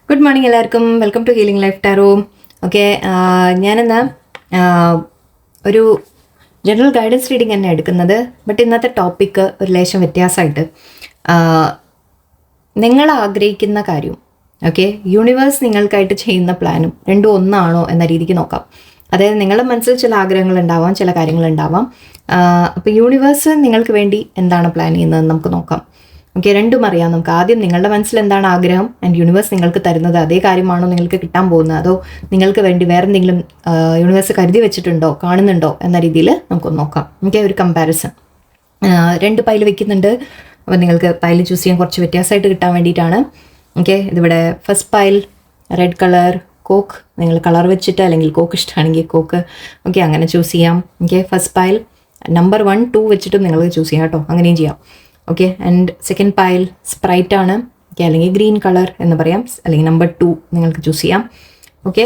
Good morning എല്ലാവർക്കും. Welcome to healing life tarot. Okay, ഞാനെന്നാ ഒരു ജനറൽ ഗൈഡൻസ് റീഡിംഗ് തന്നെ എടുക്കുന്നത്. ബട്ട് ഇന്നത്തെ ടോപ്പിക്ക് ഒരു ലേശം വ്യത്യാസമായിട്ട് നിങ്ങൾ ആഗ്രഹിക്കുന്ന കാര്യം, ഓക്കെ, യൂണിവേഴ്സ് നിങ്ങൾക്കായിട്ട് ചെയ്യുന്ന പ്ലാനും രണ്ടും ഒന്നാണോ എന്ന രീതിക്ക് നോക്കാം. അതായത് നിങ്ങളുടെ മനസ്സിൽ ചില ആഗ്രഹങ്ങൾ ഉണ്ടാവാം, ചില കാര്യങ്ങൾ ഉണ്ടാവാം. അപ്പോൾ യൂണിവേഴ്സ് നിങ്ങൾക്ക് വേണ്ടി എന്താണ് പ്ലാൻ ചെയ്യുന്നതെന്ന് നമുക്ക് നോക്കാം. ഓക്കെ, രണ്ടും അറിയാം നമുക്ക്. ആദ്യം നിങ്ങളുടെ മനസ്സിൽ എന്താണ് ആഗ്രഹം ആൻഡ് യൂണിവേഴ്സ് നിങ്ങൾക്ക് തരുന്നത് അതേ കാര്യമാണോ നിങ്ങൾക്ക് കിട്ടാൻ പോകുന്നത്, അതോ നിങ്ങൾക്ക് വേണ്ടി വേറെ എന്തെങ്കിലും യൂണിവേഴ്സ് കരുതി വെച്ചിട്ടുണ്ടോ, കാണുന്നുണ്ടോ എന്ന രീതിയിൽ നമുക്കൊന്ന് നോക്കാം. ഓക്കെ, ഒരു കമ്പാരിസൺ. രണ്ട് പൈൽ വെക്കുന്നുണ്ട്. അപ്പോൾ നിങ്ങൾക്ക് പൈൽ ചൂസ് ചെയ്യാൻ കുറച്ച് വ്യത്യാസമായിട്ട് കിട്ടാൻ വേണ്ടിയിട്ടാണ്. ഓക്കെ, ഇതിവിടെ first pile red colour coke, നിങ്ങൾ കളർ വെച്ചിട്ട് അല്ലെങ്കിൽ കോക്ക് ഇഷ്ടമാണെങ്കിൽ കോക്ക്, ഓക്കെ, അങ്ങനെ ചൂസ് ചെയ്യാം. ഓക്കെ, ഫസ്റ്റ് പൈൽ നമ്പർ 1, 2 വെച്ചിട്ടും നിങ്ങൾക്ക് ചൂസ് ചെയ്യാം കേട്ടോ, അങ്ങനെയും ചെയ്യാം. Okay, and second pile sprite ആണ്. ഓക്കെ, അല്ലെങ്കിൽ ഗ്രീൻ കളർ എന്ന് പറയാം, അല്ലെങ്കിൽ നമ്പർ 2 നിങ്ങൾക്ക് ചൂസ് ചെയ്യാം. ഓക്കെ,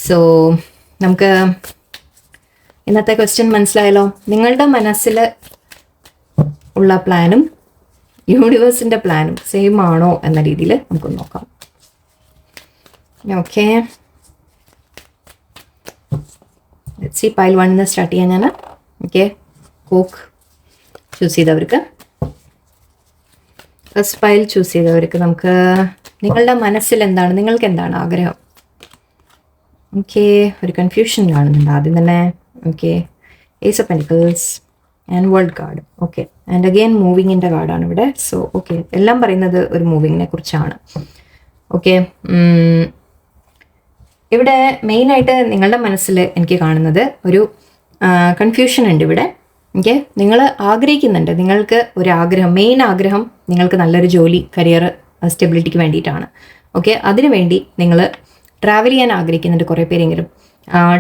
സോ നമുക്ക് ഇന്നത്തെ ക്വസ്റ്റ്യൻ മനസ്സിലായല്ലോ. നിങ്ങളുടെ മനസ്സിൽ ഉള്ള പ്ലാനും യൂണിവേഴ്സിൻ്റെ പ്ലാനും സെയിം ആണോ എന്ന രീതിയിൽ നമുക്കൊന്ന് നോക്കാം. ഓക്കെ, സി പൈൽ 1 സ്റ്റാർട്ട് ചെയ്യാൻ ഞാൻ. ഓക്കെ, കോക്ക് ചൂസ് ചെയ്തവർക്ക്, ഫസ്റ്റ് പൈൽ ചൂസ് ചെയ്തവർക്ക് നമുക്ക് നിങ്ങളുടെ മനസ്സിൽ എന്താണ്, നിങ്ങൾക്ക് എന്താണ് ആഗ്രഹം. ഓക്കെ, ഒരു കൺഫ്യൂഷൻ കാണുന്നുണ്ട് ആദ്യം തന്നെ. Okay, ace of pentacles and world card. Okay, and again മൂവിങ്ങിൻ്റെ കാർഡാണ് ഇവിടെ. സോ ഓക്കെ, എല്ലാം പറയുന്നത് ഒരു മൂവിങ്ങിനെ കുറിച്ചാണ്. ഓക്കെ, ഇവിടെ മെയിനായിട്ട് നിങ്ങളുടെ മനസ്സിൽ എനിക്ക് കാണുന്നത് ഒരു കൺഫ്യൂഷൻ ഉണ്ട് ഇവിടെ. ഓക്കെ, നിങ്ങൾ ആഗ്രഹിക്കുന്നുണ്ട്, നിങ്ങൾക്ക് ഒരു ആഗ്രഹം, മെയിൻ ആഗ്രഹം നിങ്ങൾക്ക് നല്ലൊരു ജോലി, കരിയർ, സ്റ്റെബിലിറ്റിക്ക് വേണ്ടിയിട്ടാണ്. ഓക്കെ, അതിനുവേണ്ടി നിങ്ങൾ ട്രാവൽ ചെയ്യാൻ ആഗ്രഹിക്കുന്നുണ്ട് കുറേ പേരെങ്കിലും.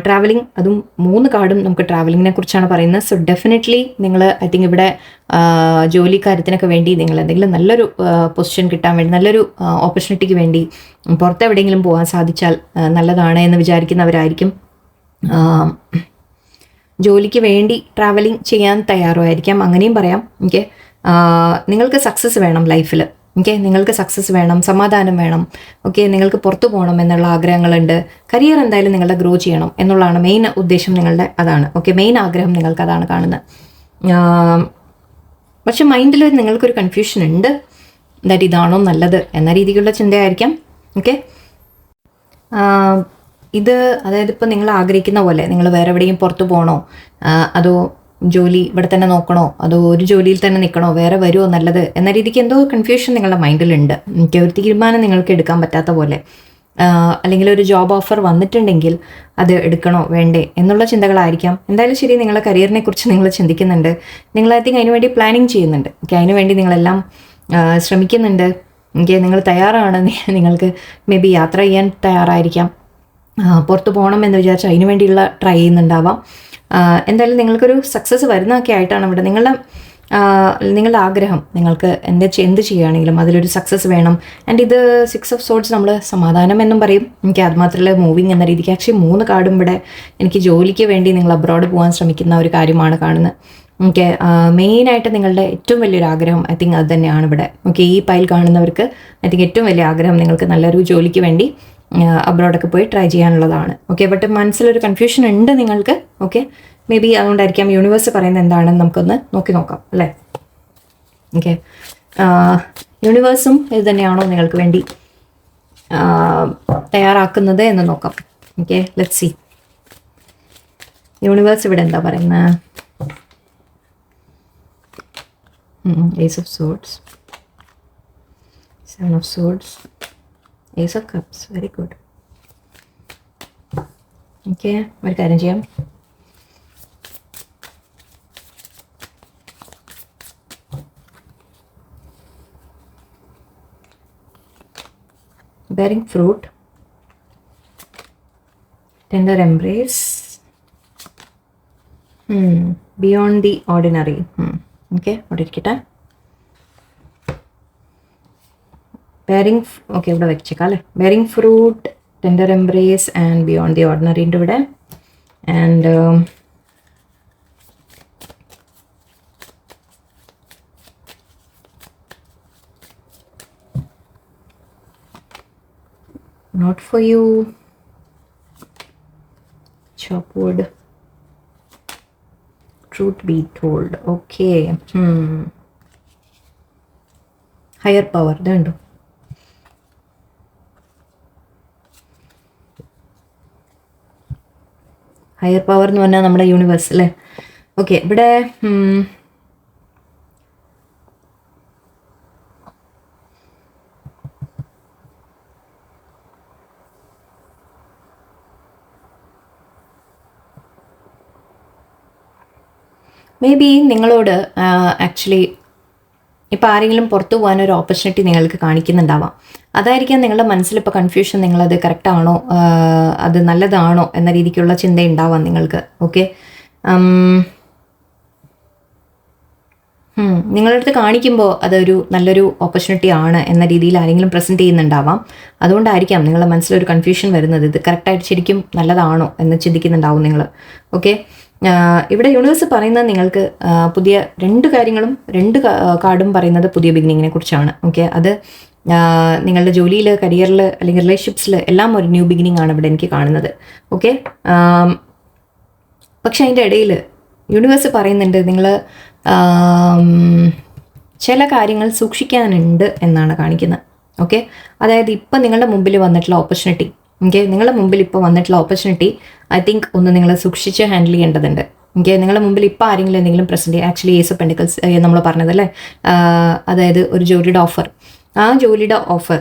ട്രാവലിംഗ്, അതും 3 കാർഡും നമുക്ക് ട്രാവലിങ്ങിനെ കുറിച്ചാണ് പറയുന്നത്. സോ ഡെഫിനറ്റ്ലി നിങ്ങൾ ഐ തിങ്ക് ഇവിടെ ജോലി കാര്യത്തിനൊക്കെ വേണ്ടി നിങ്ങൾ എന്തെങ്കിലും നല്ലൊരു പൊസിഷൻ കിട്ടാൻ വേണ്ടി, നല്ലൊരു ഓപ്പർച്യൂണിറ്റിക്ക് വേണ്ടി പുറത്തെവിടെയെങ്കിലും പോകാൻ സാധിച്ചാൽ നല്ലതാണ് എന്ന് വിചാരിക്കുന്നവരായിരിക്കും. ജോലിക്ക് വേണ്ടി ട്രാവലിംഗ് ചെയ്യാൻ തയ്യാറുമായിരിക്കാം, അങ്ങനെയും പറയാം. ഓക്കെ, നിങ്ങൾക്ക് സക്സസ് വേണം ലൈഫിൽ. ഓക്കെ, നിങ്ങൾക്ക് സക്സസ് വേണം, സമാധാനം വേണം. ഓക്കെ, നിങ്ങൾക്ക് പുറത്തു പോകണം എന്നുള്ള ആഗ്രഹങ്ങളുണ്ട്. കരിയർ എന്തായാലും നിങ്ങളുടെ ഗ്രോ ചെയ്യണം എന്നുള്ളതാണ് മെയിൻ ഉദ്ദേശം നിങ്ങളുടെ, അതാണ്. ഓക്കെ, മെയിൻ ആഗ്രഹം നിങ്ങൾക്ക് അതാണ് കാണുന്നത്. പക്ഷെ മൈൻഡിൽ നിങ്ങൾക്കൊരു കൺഫ്യൂഷൻ ഉണ്ട്, ദാറ്റ് ഇതാണോ നല്ലത് എന്ന രീതിക്കുള്ള ചിന്തയായിരിക്കാം. ഓക്കെ, ഇത് അതായത് ഇപ്പോൾ നിങ്ങൾ ആഗ്രഹിക്കുന്ന പോലെ നിങ്ങൾ വേറെ എവിടെയും പുറത്തു പോകണോ, അതോ ജോലി ഇവിടെ തന്നെ നോക്കണോ, അതോ ഒരു ജോലിയിൽ തന്നെ നിൽക്കണോ, വേറെ വരുമോ നല്ലത് എന്ന രീതിക്ക് എന്തോ കൺഫ്യൂഷൻ നിങ്ങളുടെ മൈൻഡിലുണ്ട്. എനിക്ക് ഒരു തീരുമാനം നിങ്ങൾക്ക് എടുക്കാൻ പറ്റാത്ത പോലെ, അല്ലെങ്കിൽ ഒരു ജോബ് ഓഫർ വന്നിട്ടുണ്ടെങ്കിൽ അത് എടുക്കണോ വേണ്ടേ എന്നുള്ള ചിന്തകളായിരിക്കാം. എന്തായാലും ശരി, നിങ്ങളുടെ കരിയറിനെ കുറിച്ച് നിങ്ങൾ ചിന്തിക്കുന്നുണ്ട്, നിങ്ങൾ ഐ തിങ്ക് അതിനുവേണ്ടി പ്ലാനിങ് ചെയ്യുന്നുണ്ട്. ഓക്കെ, അതിനുവേണ്ടി നിങ്ങളെല്ലാം ശ്രമിക്കുന്നുണ്ട്. ഓക്കെ, നിങ്ങൾ തയ്യാറാണ്, നിങ്ങൾക്ക് മേ ബി യാത്ര ചെയ്യാൻ തയ്യാറായിരിക്കാം, പുറത്ത് പോകണം എന്ന് വിചാരിച്ചാൽ അതിനു വേണ്ടിയുള്ള ട്രൈ ചെയ്യുന്നുണ്ടാവാം. എന്തായാലും നിങ്ങൾക്കൊരു സക്സസ് വരുന്നതൊക്കെ ആയിട്ടാണ് ഇവിടെ നിങ്ങളുടെ ആഗ്രഹം. നിങ്ങൾക്ക് എന്ത് ചെയ്യുകയാണെങ്കിലും അതിലൊരു സക്സസ് വേണം. ആൻഡ് ഇത് 6 ഓഫ് സോർഡ്സ് നമ്മൾ സമാധാനം എന്നും പറയും. എനിക്ക് അത് മാത്രമല്ല മൂവിങ് എന്ന രീതിക്ക്. ആക്ച്വലി 3 കാർഡും ഇവിടെ എനിക്ക് ജോലിക്ക് വേണ്ടി നിങ്ങൾ അബ്രോഡ് പോകാൻ ശ്രമിക്കുന്ന ഒരു കാര്യമാണ് കാണുന്നത്. ഓക്കെ, മെയിനായിട്ട് നിങ്ങളുടെ ഏറ്റവും വലിയൊരു ആഗ്രഹം ഐ തിങ്ക് അത് തന്നെയാണ് ഇവിടെ. ഓക്കെ, ഈ പൈൽ കാണുന്നവർക്ക് ഐ തിങ്ക് ഏറ്റവും വലിയ ആഗ്രഹം നിങ്ങൾക്ക് നല്ലൊരു ജോലിക്ക് വേണ്ടി അബ്രോഡൊക്കെ പോയി ട്രൈ ചെയ്യാനുള്ളതാണ്. ഓക്കെ, ബട്ട് മനസ്സിലൊരു കൺഫ്യൂഷൻ ഉണ്ട് നിങ്ങൾക്ക്. ഓക്കെ, മേ ബി അതുകൊണ്ടായിരിക്കാം യൂണിവേഴ്സ് പറയുന്നത് എന്താണെന്ന് നമുക്കൊന്ന് നോക്കാം അല്ലേ. ഓക്കെ, യൂണിവേഴ്സും ഇത് തന്നെയാണോ നിങ്ങൾക്ക് വേണ്ടി തയ്യാറാക്കുന്നത് എന്ന് നോക്കാം. ഓക്കെ, ലെറ്റ്സ് സീ യൂണിവേഴ്സ് ഇവിടെ എന്താ പറയുന്നത്. Ace of swords, 7 of swords, ace of cups. Very good. Okay, ഒരു കാര്യം ചെയ്യാം. bearing fruit, tender embrace, beyond the ordinary. Okay, what did kita bearing, okay, ഇവിടെ വെച്ചേക്കാം അല്ലേ. bearing fruit, tender embrace and beyond the ordinary ഉണ്ട് ഇവിടെ. and not for you. Chop wood. Truth be told. Okay. Higher power. Don't do. Higher power എന്ന് പറഞ്ഞാൽ നമ്മുടെ universe അല്ലേ. Okay, ഇവിടെ മേ ബി നിങ്ങളോട് ആക്ച്വലി ഇപ്പോൾ ആരെങ്കിലും പുറത്തു പോകാനൊരു ഓപ്പർച്യൂണിറ്റി നിങ്ങൾക്ക് കാണിക്കുന്നുണ്ടാവാം. അതായിരിക്കാം നിങ്ങളുടെ മനസ്സിൽ ഇപ്പോൾ കൺഫ്യൂഷൻ, നിങ്ങളത് കറക്റ്റാണോ, അത് നല്ലതാണോ എന്ന രീതിക്കുള്ള ചിന്ത ഉണ്ടാവാം നിങ്ങൾക്ക്. ഓക്കെ, നിങ്ങളുടെ അടുത്ത് കാണിക്കുമ്പോൾ അതൊരു നല്ലൊരു ഓപ്പർച്യൂണിറ്റി ആണ് എന്ന രീതിയിൽ ആരെങ്കിലും പ്രസൻറ്റ് ചെയ്യുന്നുണ്ടാവാം. അതുകൊണ്ടായിരിക്കാം നിങ്ങളുടെ മനസ്സിലൊരു കൺഫ്യൂഷൻ വരുന്നത്. ഇത് കറക്റ്റായിട്ട് ശരിക്കും നല്ലതാണോ എന്ന് ചിന്തിക്കുന്നുണ്ടാവും നിങ്ങൾ. ഓക്കെ, ഇവിടെ യൂണിവേഴ്സ് പറയുന്നത് നിങ്ങൾക്ക് പുതിയ രണ്ട് കാർഡും പറയുന്നത് പുതിയ ബിഗിനിങ്ങിനെ കുറിച്ചാണ്. ഓക്കെ, അത് നിങ്ങളുടെ ജോലിയിൽ, കരിയറിൽ അല്ലെങ്കിൽ റിലേഷൻഷിപ്സിൽ എല്ലാം ഒരു ന്യൂ ബിഗിനിങ് ആണ് ഇവിടെ എനിക്ക് കാണുന്നത്. ഓക്കെ, പക്ഷെ അതിൻ്റെ ഇടയിൽ യൂണിവേഴ്സ് പറയുന്നുണ്ട് നിങ്ങൾ ചില കാര്യങ്ങൾ സൂക്ഷിക്കാനുണ്ട് എന്നാണ് കാണിക്കുന്നത്. ഓക്കെ, അതായത് ഇപ്പം നിങ്ങളുടെ മുമ്പിൽ വന്നിട്ടുള്ള ഓപ്പർച്യൂണിറ്റി, ഓക്കെ, നിങ്ങളുടെ മുമ്പിൽ ഇപ്പോൾ വന്നിട്ടുള്ള ഓപ്പർച്യൂണിറ്റി ഐ തിങ്ക് ഒന്ന് നിങ്ങൾ സൂക്ഷിച്ച് ഹാൻഡിൽ ചെയ്യേണ്ടതുണ്ട്. ഓക്കെ, നിങ്ങളുടെ മുമ്പിൽ ഇപ്പോൾ ആരെങ്കിലും എന്തെങ്കിലും present, actually ace of pentacles നമ്മൾ പറഞ്ഞതല്ലേ, അതായത് ഒരു ജോലിയുടെ ഓഫർ, ആ ജോലിയുടെ ഓഫർ,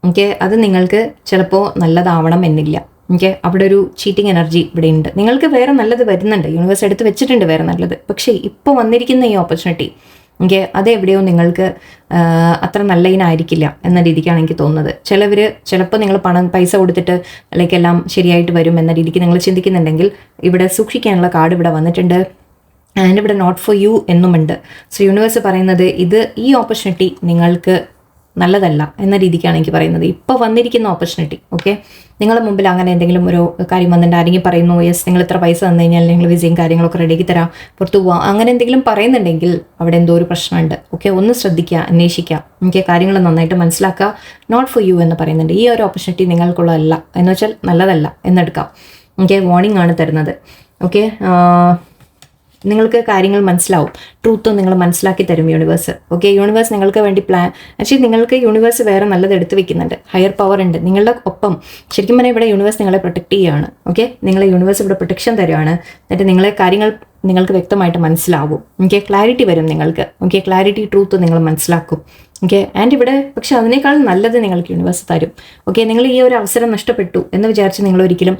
ഓക്കെ, അത് നിങ്ങൾക്ക് ചിലപ്പോൾ നല്ലതാവണം എന്നില്ല. ഓക്കെ, അവിടെ ഒരു ചീറ്റിംഗ് എനർജി ഇവിടെ ഉണ്ട്. നിങ്ങൾക്ക് വേറെ നല്ലത് വരുന്നുണ്ട്, യൂണിവേഴ്സ് എടുത്ത് വെച്ചിട്ടുണ്ട് വേറെ നല്ലത്. പക്ഷേ ഇപ്പോൾ വന്നിരിക്കുന്ന ഈ ഓപ്പർച്യൂണിറ്റി, ഓക്കെ, അതെവിടെയോ നിങ്ങൾക്ക് അത്ര നല്ലതിനായിരിക്കില്ല എന്ന രീതിക്കാണ് എനിക്ക് തോന്നുന്നത്. ചിലപ്പോൾ നിങ്ങൾ പൈസ കൊടുത്തിട്ട് അല്ലെങ്കിൽ എല്ലാം ശരിയായിട്ട് വരും എന്ന രീതിക്ക് നിങ്ങൾ ചിന്തിക്കുന്നുണ്ടെങ്കിൽ ഇവിടെ സൂക്ഷിക്കാനുള്ള കാർഡ് ഇവിടെ വന്നിട്ടുണ്ട്. ആൻഡ് ഇവിടെ നോട്ട് ഫോർ യു എന്നുമുണ്ട്. സോ യൂണിവേഴ്സ് പറയുന്നത് ഈ ഓപ്പർച്യൂണിറ്റി നിങ്ങൾക്ക് നല്ലതല്ല എന്ന രീതിക്കാണ് എനിക്ക് പറയുന്നത്. ഇപ്പോൾ വന്നിരിക്കുന്ന ഓപ്പർച്യൂണിറ്റി, ഓക്കെ, നിങ്ങളുടെ മുമ്പിൽ അങ്ങനെ എന്തെങ്കിലും ഒരു കാര്യം വന്നിട്ട് ആരെങ്കിലും പറയുന്നു, യെസ് നിങ്ങൾ ഇത്ര പൈസ തന്നു കഴിഞ്ഞാൽ നിങ്ങൾ വിസയും കാര്യങ്ങളൊക്കെ റെഡിയാക്കി തരാം, പുറത്തു പോവാം, അങ്ങനെ എന്തെങ്കിലും പറയുന്നുണ്ടെങ്കിൽ അവിടെ എന്തോ ഒരു പ്രശ്നമുണ്ട്. ഓക്കെ, ഒന്ന് ശ്രദ്ധിക്കുക, അന്വേഷിക്കുക, ഓക്കെ, കാര്യങ്ങൾ നന്നായിട്ട് മനസ്സിലാക്കുക. നോട്ട് ഫോർ യു എന്ന് പറയുന്നുണ്ട്. ഈ ഒരു ഓപ്പർച്യൂണിറ്റി നിങ്ങൾക്കുള്ളതല്ല എന്ന് വെച്ചാൽ നല്ലതല്ല എന്നെടുക്കാം. ഓക്കെ, വാർണിംഗ് ആണ് തരുന്നത്. ഓക്കെ, നിങ്ങൾക്ക് കാര്യങ്ങൾ മനസ്സിലാവും, ട്രൂത്ത് നിങ്ങൾ മനസ്സിലാക്കി തരും യൂണിവേഴ്സ്. ഓക്കെ, യൂണിവേഴ്സ് നിങ്ങൾക്ക് വേണ്ടി ആക്ച്വലി നിങ്ങൾക്ക് യൂണിവേഴ്സ് വേറെ നല്ലത് എടുത്ത് വെക്കുന്നുണ്ട്. ഹയർ പവർ ഉണ്ട് നിങ്ങളുടെ ഒപ്പം. ശരിക്കും പറഞ്ഞാൽ ഇവിടെ യൂണിവേഴ്സ് നിങ്ങളെ പ്രൊട്ടക്ട് ചെയ്യുകയാണ്. ഓക്കെ, നിങ്ങളെ യൂണിവേഴ്സ് ഇവിടെ പ്രൊട്ടക്ഷൻ തരുവാണ്. എന്നിട്ട് നിങ്ങളെ കാര്യങ്ങൾ നിങ്ങൾക്ക് വ്യക്തമായിട്ട് മനസ്സിലാവും. ഓക്കെ, ക്ലാരിറ്റി വരും നിങ്ങൾക്ക്. ഓക്കെ, ക്ലാരിറ്റി, ട്രൂത്ത് നിങ്ങൾ മനസ്സിലാക്കും. ഓക്കെ, ആൻഡ് ഇവിടെ പക്ഷെ അതിനേക്കാൾ നല്ലത് നിങ്ങൾക്ക് യൂണിവേഴ്സ് തരും. ഓക്കെ, നിങ്ങൾ ഈ ഒരു അവസരം നഷ്ടപ്പെട്ടു എന്ന് വിചാരിച്ച് നിങ്ങൾ ഒരിക്കലും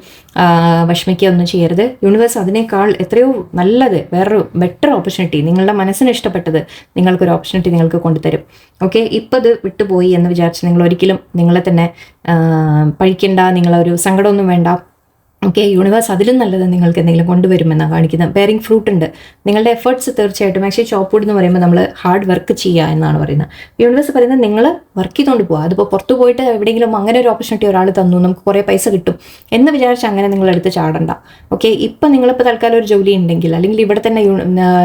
വിഷമിക്കുകയൊന്നും ചെയ്യരുത്. യൂണിവേഴ്സ് അതിനേക്കാൾ എത്രയോ നല്ലത്, വേറൊരു ബെറ്റർ ഓപ്പർച്യൂണിറ്റി, നിങ്ങളുടെ മനസ്സിന് ഇഷ്ടപ്പെട്ടത് നിങ്ങൾക്കൊരു ഓപ്പർച്യൂണിറ്റി നിങ്ങൾക്ക് കൊണ്ടുതരും. ഓക്കെ, ഇപ്പോൾ ഇത് വിട്ടുപോയി എന്ന് വിചാരിച്ച് നിങ്ങൾ ഒരിക്കലും നിങ്ങളെ തന്നെ പഴിക്കേണ്ട, നിങ്ങളൊരു സങ്കടമൊന്നും വേണ്ട. ഓക്കെ, യൂണിവേഴ്സ് അതിലും നല്ലത് നിങ്ങൾക്ക് എന്തെങ്കിലും കൊണ്ടുവരുമെന്നാണ് കാണിക്കുന്നത്. ബെയറിംഗ് ഫ്രൂട്ട് ഉണ്ട്. നിങ്ങളുടെ എഫേർട്സ് തീർച്ചയായിട്ടും, ആക്ച്വലി ചോപ്പ് വുഡ് എന്ന് പറയുമ്പോൾ നമ്മൾ ഹാർഡ് വർക്ക് ചെയ്യുക എന്നാണ് പറയുന്നത്. യൂണിവേഴ്സ് പറയുന്നത് നിങ്ങൾ വർക്ക് ചെയ്തുകൊണ്ട് പോകുക. അതിപ്പോൾ പുറത്ത് പോയിട്ട് എവിടെയെങ്കിലും അങ്ങനെ ഒരു ഓപ്പർച്യൂണിറ്റി ഒരാൾ തന്നു, നമുക്ക് കുറേ പൈസ കിട്ടും എന്ന് വിചാരിച്ച് അങ്ങനെ നിങ്ങൾ എടുത്ത് ചാടണ്ട. ഓക്കെ, ഇപ്പം നിങ്ങളിപ്പോൾ തൽക്കാലം ഒരു ജോലി ഉണ്ടെങ്കിൽ, അല്ലെങ്കിൽ ഇവിടെ തന്നെ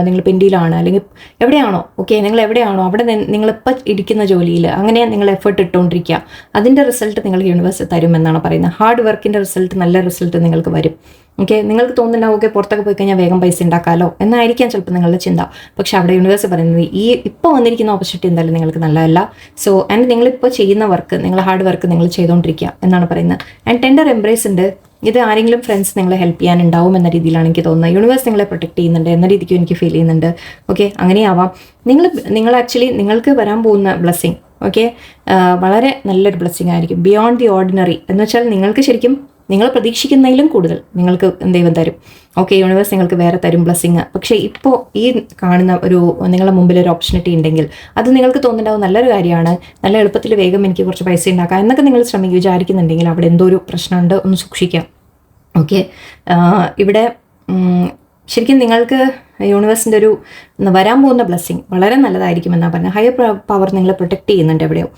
നിങ്ങൾ പെൻഡിയിലാണ്, അല്ലെങ്കിൽ എവിടെയാണോ, ഓക്കെ, നിങ്ങൾ എവിടെയാണോ അവിടെ നിങ്ങളിപ്പോൾ ഇരിക്കുന്ന ജോലിയിൽ അങ്ങനെ നിങ്ങൾ എഫേർട്ട് ഇട്ടുകൊണ്ടിരിക്കുക. അതിൻ്റെ റിസൾട്ട് നിങ്ങൾ യൂണിവേഴ്സ് തരുമെന്നാണ് പറയുന്നത്. ഹാർഡ് വർക്കിൻ്റെ റിസൾട്ട്, നല്ല റിസൾട്ട് നിങ്ങൾക്ക് വരും. ഓക്കെ, നിങ്ങൾക്ക് തോന്നുന്നുണ്ടാവും ഓക്കെ പുറത്തൊക്കെ പോയി കഴിഞ്ഞാൽ വേഗം പൈസ ഉണ്ടാക്കാമല്ലോ എന്നായിരിക്കാം ചിലപ്പോൾ നിങ്ങളുടെ ചിന്ത. പക്ഷെ അവിടെ യൂണിവേഴ്സ് പറയുന്നത് ഇപ്പോൾ വന്നിരിക്കുന്ന ഓപ്പർച്യൂണിറ്റി എന്തായാലും നിങ്ങൾക്ക് നല്ലതല്ല. സോ ആൻഡ് നിങ്ങളിപ്പോൾ ചെയ്യുന്ന വർക്ക്, നിങ്ങൾ ഹാർഡ് വർക്ക് നിങ്ങൾ ചെയ്തുകൊണ്ടിരിക്കുക എന്നാണ് പറയുന്നത്. ആൻഡ് ടെൻഡർ എംബ്രേസ് ഉണ്ട്. ഇത് ആരെങ്കിലും ഫ്രണ്ട്സ് നിങ്ങളെ ഹെൽപ്പ് ചെയ്യാനുണ്ടാവും എന്ന രീതിയിലാണ് എനിക്ക് തോന്നുന്നത്. യൂണിവേഴ്സ് നിങ്ങളെ പ്രൊട്ടക്ട് ചെയ്യുന്നുണ്ട് എന്ന രീതിക്കും എനിക്ക് ഫീൽ ചെയ്യുന്നുണ്ട്. ഓക്കെ, അങ്ങനെയാവാം. നിങ്ങൾ ആക്ച്വലി നിങ്ങൾക്ക് വരാൻ പോകുന്ന ബ്ലെസ്സിങ്, ഓക്കെ, വളരെ നല്ലൊരു ബ്ലെസ്സിങ് ആയിരിക്കും. ബിയോണ്ട് ദി ഓർഡിനറി എന്ന് വെച്ചാൽ നിങ്ങൾക്ക് ശരിക്കും നിങ്ങൾ പ്രതീക്ഷിക്കുന്നതിലും കൂടുതൽ നിങ്ങൾക്ക് ദൈവം തരും. ഓക്കെ, യൂണിവേഴ്സ് നിങ്ങൾക്ക് വേറെ തരും ബ്ലെസ്സിങ്. പക്ഷേ ഇപ്പോൾ ഈ കാണുന്ന ഒരു നിങ്ങളുടെ മുമ്പിൽ ഒരു ഓപ്പർച്യൂണിറ്റി ഉണ്ടെങ്കിൽ അത് നിങ്ങൾക്ക് തോന്നുന്നുണ്ടാവും നല്ലൊരു കാര്യമാണ്, നല്ല എളുപ്പത്തിൽ വേഗം എനിക്ക് കുറച്ച് പൈസ ഉണ്ടാക്കാം എന്നൊക്കെ നിങ്ങൾ വിചാരിക്കുന്നുണ്ടെങ്കിൽ അവിടെ എന്തോ ഒരു പ്രശ്നമുണ്ട്, ഒന്ന് സൂക്ഷിക്കാം. ഓക്കെ, ഇവിടെ ശരിക്കും നിങ്ങൾക്ക് യൂണിവേഴ്സിൻ്റെ ഒരു വരാൻ പോകുന്ന ബ്ലെസ്സിങ് വളരെ നല്ലതായിരിക്കുമെന്നാണ് പറഞ്ഞത്. ഹയർ പവർ നിങ്ങളെ പ്രൊട്ടക്ട് ചെയ്യുന്നുണ്ട് എവിടെയോ.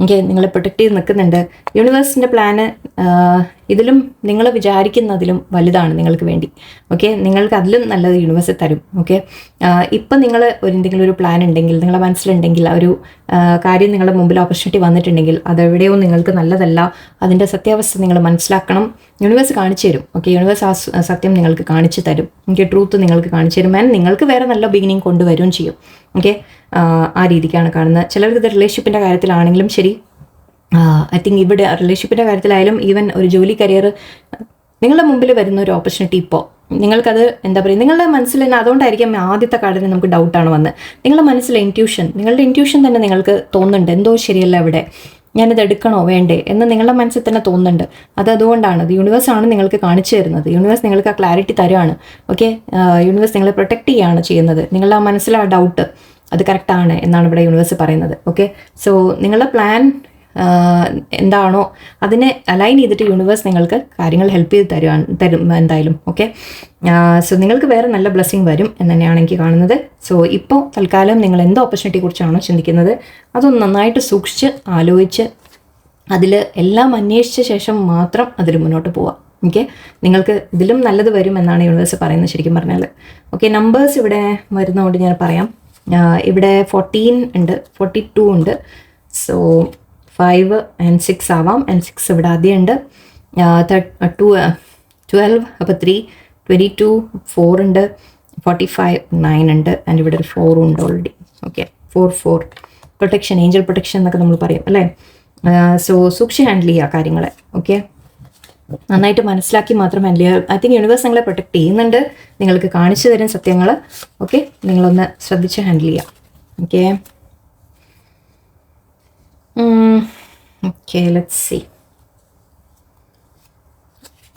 ഓക്കെ, നിങ്ങളെ പ്രൊട്ടക്ട് ചെയ്ത് നിൽക്കുന്നുണ്ട്. യൂണിവേഴ്സിൻ്റെ പ്ലാന് ഇതിലും നിങ്ങൾ വിചാരിക്കുന്നതിലും വലുതാണ് നിങ്ങൾക്ക് വേണ്ടി. ഓക്കെ, നിങ്ങൾക്ക് അതിലും നല്ലത് യൂണിവേഴ്സ് തരും. ഓക്കെ, ഇപ്പം നിങ്ങൾ എന്തെങ്കിലും ഒരു പ്ലാൻ ഉണ്ടെങ്കിൽ, നിങ്ങളുടെ മനസ്സിലുണ്ടെങ്കിൽ, ഒരു കാര്യം നിങ്ങളുടെ മുമ്പിൽ ഓപ്പർച്യൂണിറ്റി വന്നിട്ടുണ്ടെങ്കിൽ അതെവിടെയോ നിങ്ങൾക്ക് നല്ലതല്ല, അതിൻ്റെ സത്യാവസ്ഥ നിങ്ങൾ മനസ്സിലാക്കണം. യൂണിവേഴ്സ് കാണിച്ചു തരും. ഓക്കെ, യൂണിവേഴ്സ് ആ സത്യം നിങ്ങൾക്ക് കാണിച്ചു തരും. ഓക്കെ, ട്രൂത്ത് നിങ്ങൾക്ക് കാണിച്ചു തരും. ആൻഡ് നിങ്ങൾക്ക് വേറെ നല്ല ബിഗിനിങ് കൊണ്ടുവരും ചെയ്യും. ഓക്കെ, ആ രീതിക്കാണ് കാണുന്നത്. ചിലർക്ക് ഇത് റിലേഷൻഷിപ്പിൻ്റെ കാര്യത്തിലാണെങ്കിലും ശരി, ഐ തിങ്ക് ഇവിടെ റിലേഷൻഷിപ്പിൻ്റെ കാര്യത്തിലായാലും ഈവൻ ഒരു ജോലി കരിയർ നിങ്ങളുടെ മുമ്പിൽ വരുന്ന ഒരു ഓപ്പർച്യൂണിറ്റി ഇപ്പോൾ നിങ്ങൾക്കത് എന്താ പറയുക, നിങ്ങളുടെ മനസ്സിൽ തന്നെ അതുകൊണ്ടായിരിക്കും ആദ്യത്തെ കാർഡിന് നമുക്ക് ഡൗട്ടാണ് വന്നത്. നിങ്ങളുടെ മനസ്സിലെ നിങ്ങളുടെ ഇൻറ്റ്യൂഷൻ തന്നെ നിങ്ങൾക്ക് തോന്നുന്നുണ്ട് എന്തോ ശരിയല്ല ഇവിടെ, ഞാനിത് എടുക്കണോ വേണ്ടേ എന്ന് നിങ്ങളുടെ മനസ്സിൽ തന്നെ തോന്നുന്നുണ്ട്. അതുകൊണ്ടാണ് അത് യൂണിവേഴ്സാണ് നിങ്ങൾക്ക് കാണിച്ചു തരുന്നത്. യൂണിവേഴ്സ് നിങ്ങൾക്ക് ആ ക്ലാരിറ്റി തരുവാണ്. ഓക്കെ, യൂണിവേഴ്സ് നിങ്ങളെ പ്രൊട്ടക്റ്റ് ചെയ്യുകയാണ് ചെയ്യുന്നത്. നിങ്ങളുടെ ആ മനസ്സിലെ ആ ഡൗട്ട് അത് കറക്റ്റാണ് എന്നാണ് ഇവിടെ യൂണിവേഴ്സ് പറയുന്നത്. ഓക്കെ, സോ നിങ്ങളുടെ പ്ലാൻ എന്താണോ അതിനെ അലൈൻ ചെയ്തിട്ട് യൂണിവേഴ്സ് നിങ്ങൾക്ക് കാര്യങ്ങൾ ഹെൽപ്പ് ചെയ്ത് തരും എന്തായാലും. ഓക്കെ, സോ നിങ്ങൾക്ക് വേറെ നല്ല ബ്ലെസ്സിങ് വരും എന്ന് തന്നെയാണ് എനിക്ക് കാണുന്നത്. സോ ഇപ്പോൾ തൽക്കാലം നിങ്ങൾ എന്ത് ഓപ്പർച്യൂണിറ്റിയെ കുറിച്ചാണോ ചിന്തിക്കുന്നത് അതൊന്ന് നന്നായിട്ട് സൂക്ഷിച്ച് ആലോചിച്ച് അതിൽ എല്ലാം അന്വേഷിച്ച ശേഷം മാത്രം അതിൽ മുന്നോട്ട് പോവാം. ഓക്കെ, നിങ്ങൾക്ക് ഇതിലും നല്ലത് വരും എന്നാണ് യൂണിവേഴ്സ് പറയുന്നത് ശരിക്കും പറഞ്ഞാൽ. ഓക്കെ, നമ്പേഴ്സ് ഇവിടെ വരുന്നതുകൊണ്ട് ഞാൻ പറയാം. ഇവിടെ 14 ഉണ്ട്, 42 ഉണ്ട്. സോ 5 and 6 ആവാം. ആൻഡ് 6 ഇവിടെ ആദ്യം ഉണ്ട്. 12 അപ്പോൾ 3, 22, 4 ഉണ്ട്, 45, 9 ഉണ്ട്. ആൻഡ് ഇവിടെ ഒരു 4 ഉണ്ട് already. Okay, 4 protection, Angel protection എന്നൊക്കെ നമ്മൾ പറയും അല്ലേ. സോ സൂക്ഷിച്ച് ഹാൻഡിൽ ചെയ്യുക കാര്യങ്ങളെ. ഓക്കെ, നന്നായിട്ട് മനസ്സിലാക്കി മാത്രം ഹാൻഡിൽ ചെയ്യുക. ഐ തിങ്ക് യൂണിവേഴ്സ് നിങ്ങളെ പ്രൊട്ടക്ട് ചെയ്യുന്നുണ്ട്, നിങ്ങൾക്ക് കാണിച്ചു തരും സത്യങ്ങൾ. ഓക്കെ, നിങ്ങളൊന്ന് ശ്രദ്ധിച്ച് ഹാൻഡിൽ ചെയ്യാം. Okay, okay, let's see.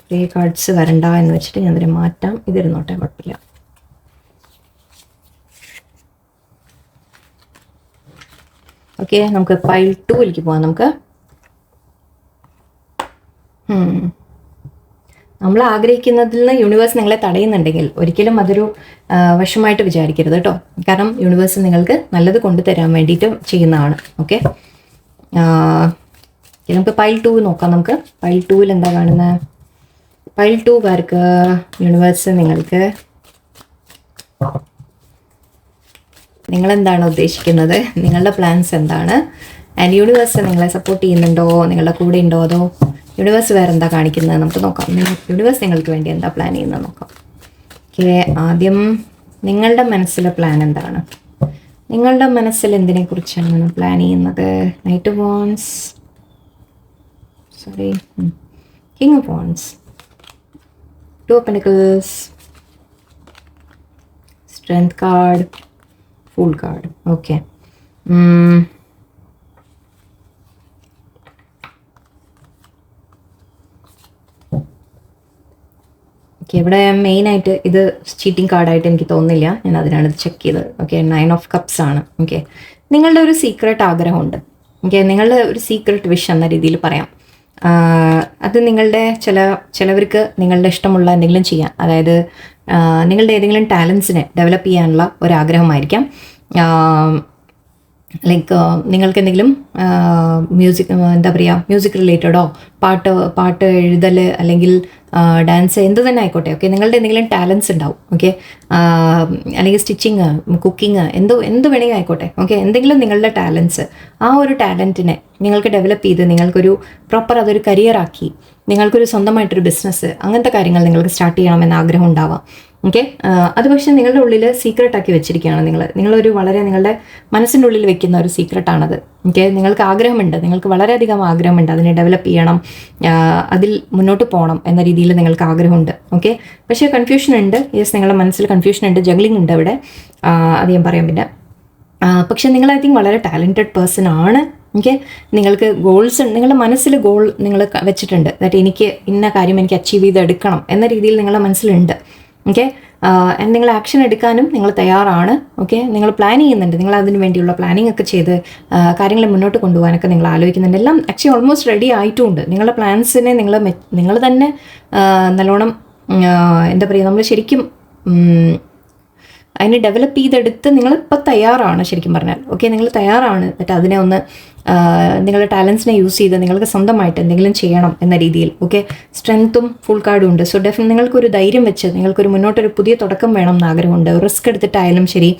കുറേ കാർഡ്സ് വരണ്ട എന്ന് വെച്ചിട്ട് ഞാൻ ഇതിനെ മാറ്റാം. ഇതിരുന്നോട്ടെ, കുഴപ്പമില്ല. ഓക്കെ, നമുക്ക് പൈൽ 2ലേക്ക് പോവാം. നമുക്ക് നമ്മൾ ആഗ്രഹിക്കുന്നതിൽ നിന്ന് യൂണിവേഴ്സ് നിങ്ങളെ തടയുന്നുണ്ടെങ്കിൽ ഒരിക്കലും അതൊരു വശമായിട്ട് വിചാരിക്കരുത് കേട്ടോ. കാരണം യൂണിവേഴ്സ് നിങ്ങൾക്ക് നല്ലത് കൊണ്ടുതരാൻ വേണ്ടിയിട്ട് ചെയ്യുന്നതാണ്. ഓക്കെ, നമുക്ക് പൈൽ 2 നോക്കാം. നമുക്ക് പൈൽ 2ൽ എന്താ കാണുന്നത്? പൈൽ 2കാർക്ക് യൂണിവേഴ്സ് നിങ്ങളെന്താണ് ഉദ്ദേശിക്കുന്നത്, നിങ്ങളുടെ പ്ലാൻസ് എന്താണ്, ആൻഡ് യൂണിവേഴ്സ് നിങ്ങളെ സപ്പോർട്ട് ചെയ്യുന്നുണ്ടോ, നിങ്ങളുടെ കൂടെ ഉണ്ടോ, അതോ യൂണിവേഴ്സ് വേറെ എന്താ കാണിക്കുന്നത് നമുക്ക് നോക്കാം. യൂണിവേഴ്സ് നിങ്ങൾക്ക് വേണ്ടി എന്താ പ്ലാൻ ചെയ്യുന്നത് നോക്കാം. ഓക്കെ, ആദ്യം നിങ്ങളുടെ മനസ്സിലെ പ്ലാൻ എന്താണ്? നിങ്ങളുടെ മനസ്സിൽ എന്തിനെക്കുറിച്ചാണ് പ്ലാൻ ചെയ്യുന്നത്? Knight of wands, sorry, king of wands, 2 of Pentacles, Strength card, Fool card. Okay, ഇവിടെ മെയിനായിട്ട് ഇത് ചീറ്റിംഗ് കാർഡായിട്ട് എനിക്ക് തോന്നുന്നില്ല. ഞാൻ അതിനാണ് ഇത് ചെക്ക് ചെയ്തത്. ഓക്കെ, 9 of Cups ആണ്. ഓക്കെ, നിങ്ങളുടെ ഒരു സീക്രട്ട് ആഗ്രഹമുണ്ട്. ഓക്കെ, നിങ്ങളുടെ ഒരു സീക്രട്ട് വിഷ് എന്ന രീതിയിൽ പറയാം. അത് നിങ്ങളുടെ ചിലവർക്ക് നിങ്ങളുടെ ഇഷ്ടമുള്ള എന്തെങ്കിലും ചെയ്യാൻ, അതായത് നിങ്ങളുടെ ഏതെങ്കിലും ടാലൻസിനെ ഡെവലപ്പ് ചെയ്യാനുള്ള ഒരാഗ്രഹമായിരിക്കാം. ലൈക്ക് നിങ്ങൾക്ക് എന്തെങ്കിലും എന്താ പറയുക, മ്യൂസിക് റിലേറ്റഡോ, പാട്ട് എഴുതൽ അല്ലെങ്കിൽ ഡാൻസ് എന്ത് തന്നെ ആയിക്കോട്ടെ. ഓക്കെ, നിങ്ങളുടെ എന്തെങ്കിലും ടാലൻസ് ഉണ്ടാവും. ഓക്കെ, അല്ലെങ്കിൽ സ്റ്റിച്ചിങ്, കുക്കിംഗ്, എന്ത് വേണമെങ്കിലും ആയിക്കോട്ടെ. ഓക്കെ, എന്തെങ്കിലും നിങ്ങളുടെ ടാലൻസ്, ആ ഒരു ടാലൻറ്റിനെ നിങ്ങൾക്ക് ഡെവലപ്പ് ചെയ്ത് നിങ്ങൾക്കൊരു പ്രോപ്പർ അതൊരു കരിയറാക്കി നിങ്ങൾക്കൊരു സ്വന്തമായിട്ടൊരു ബിസിനസ്, അങ്ങനത്തെ കാര്യങ്ങൾ നിങ്ങൾക്ക് സ്റ്റാർട്ട് ചെയ്യണമെന്ന് ആഗ്രഹം ഉണ്ടാവാം. ഓക്കെ, അത് പക്ഷേ നിങ്ങളുടെ ഉള്ളിൽ സീക്രട്ടാക്കി വെച്ചിരിക്കുകയാണ്. നിങ്ങളൊരു വളരെ നിങ്ങളുടെ മനസ്സിൻ്റെ ഉള്ളിൽ വെക്കുന്ന ഒരു സീക്രട്ടാണത്. ഓക്കെ, നിങ്ങൾക്ക് ആഗ്രഹമുണ്ട്, നിങ്ങൾക്ക് വളരെയധികം ആഗ്രഹമുണ്ട് അതിനെ ഡെവലപ്പ് ചെയ്യണം, അതിൽ മുന്നോട്ട് പോകണം എന്ന രീതിയിൽ നിങ്ങൾക്ക് ആഗ്രഹമുണ്ട്. ഓക്കെ, പക്ഷേ കൺഫ്യൂഷൻ ഉണ്ട്. യെസ്, നിങ്ങളുടെ മനസ്സിൽ കൺഫ്യൂഷൻ ഉണ്ട്, ജഗ്ലിംഗ് ഉണ്ട് അവിടെ, അത് ഞാൻ പറയാം പിന്നെ. പക്ഷേ നിങ്ങൾ ഐ തിങ്ക് വളരെ ടാലൻറ്റഡ് പേഴ്സൺ ആണ്. ഓക്കെ, നിങ്ങൾക്ക് ഗോൾസ്, നിങ്ങളുടെ മനസ്സിൽ ഗോൾ നിങ്ങൾ വെച്ചിട്ടുണ്ട്. ദാറ്റ് എനിക്ക് ഇന്ന കാര്യം എനിക്ക് അച്ചീവ് ചെയ്തെടുക്കണം എന്ന രീതിയിൽ നിങ്ങളുടെ മനസ്സിലുണ്ട്. ഓക്കെ, ആൻഡ് നിങ്ങൾ ആക്ഷൻ എടുക്കാനും നിങ്ങൾ തയ്യാറാണ്. ഓക്കെ, നിങ്ങൾ പ്ലാൻ ചെയ്യുന്നുണ്ട്, നിങ്ങൾ അതിന് വേണ്ടിയുള്ള പ്ലാനിങ് ഒക്കെ ചെയ്ത് കാര്യങ്ങൾ മുന്നോട്ട് കൊണ്ടുപോകാനൊക്കെ നിങ്ങൾ ആലോചിക്കുന്നുണ്ട്. എല്ലാം ആക്ച്വലി ഓൾമോസ്റ്റ് റെഡി ആയിട്ടുമുണ്ട്. നിങ്ങളുടെ പ്ലാൻസിനെ നിങ്ങൾ തന്നെ നല്ലോണം എന്താ പറയുക, നമ്മൾ ശരിക്കും അതിനെ ഡെവലപ്പ് ചെയ്തെടുത്ത് നിങ്ങളിപ്പോൾ തയ്യാറാണ് ശരിക്കും പറഞ്ഞാൽ. ഓക്കെ, നിങ്ങൾ തയ്യാറാണ്. എന്നിട്ട് അതിനെ ഒന്ന് നിങ്ങളുടെ ടാലൻസിനെ യൂസ് ചെയ്ത് നിങ്ങൾക്ക് സ്വന്തമായിട്ട് എന്തെങ്കിലും ചെയ്യണം എന്ന രീതിയിൽ. ഓക്കെ, സ്ട്രെങ്ത്തും ഫുൾ കാർഡും ഉണ്ട്. സോ നിങ്ങൾക്കൊരു ധൈര്യം വെച്ച് നിങ്ങൾക്കൊരു മുന്നോട്ടൊരു പുതിയ തുടക്കം വേണം എന്ന് ആഗ്രഹമുണ്ട്. റിസ്ക് എടുത്തിട്ടായാലും ശരി,